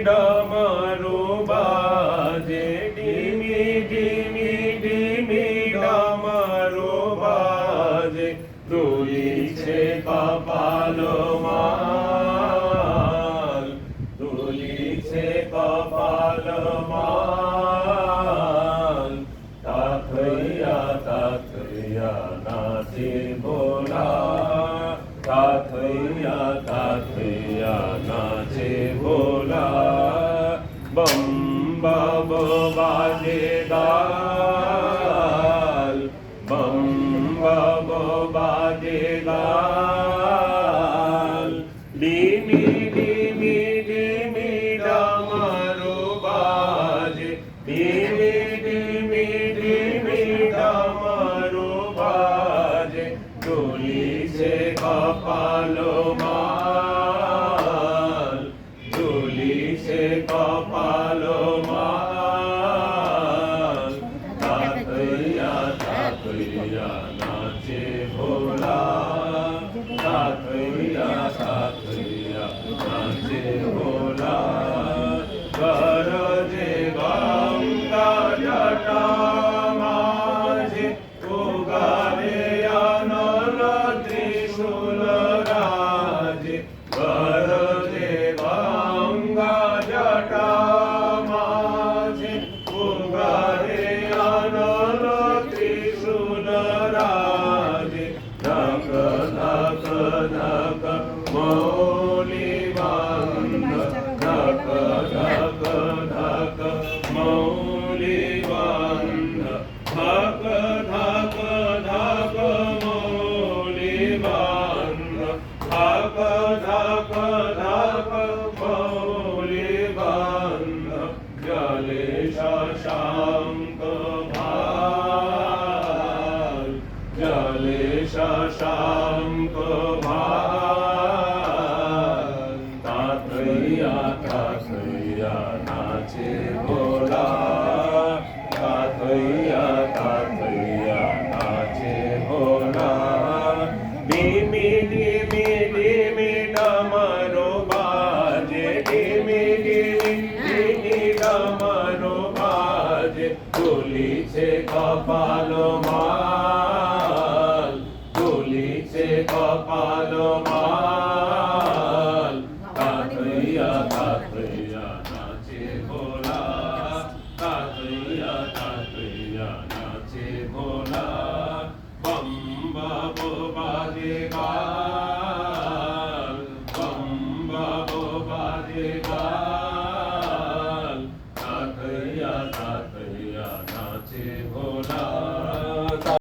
ডমরু বাজে ডিমি ডিমি ডিমি ডমরু বাজে দুলিছে কপাল মাল দুলিছে কপাল মাল তাথইয়া তাথইয়া নাচে ভোলা তাথইয়া তাথইয়া নাচে ভোলা বম বব বাজে গাল বম বব বাজে গাল ডিমি ডিমি ডিমি ডমরু বাজে ডিমি ডিমি ডিমি ডমরু বাজে দুলিছে কপাল মাল দুলিছে কপাল মাল তাথইয়া তাথইয়া নাচে ভোলা তাথইয়া তাথইয়া নাচে ভোলা গরজে গঙ্গা জটা মাঝে উগারে আনল ত্রিশূল রাজে গরজে গঙ্গা জটা মাঝে উগারে আনল ত্রিশূল রাজে ধক ধক ধক মৌলি বন্ধ ধক ধক ধক মৌলি বন্ধ ধক ধক ধক মৌলি বন্ধ ধক ধক ধক মৌলি বন্ধ জলে শশাঙ্ক ভাল জলে শশাঙ্ক ভাল তাথইয়া তাথইয়া নাচে ভোলা তাথইয়া তাথইয়া নাচে ভোলা ডিমি ডিমি ডিমি ডমরু বাজে ডিমি ডিমি ডিমি ডমরু বাজে দুলিছে কপাল মাল দুলিছে কপাল মাল তাথইয়া তাথইয়া নাচে ভোলা তাথইয়া তাথইয়া নাচে ভোলা বম বব বাজে গাল বম বব বাজে গাল তাথইয়া তাথইয়া নাচে ভোলা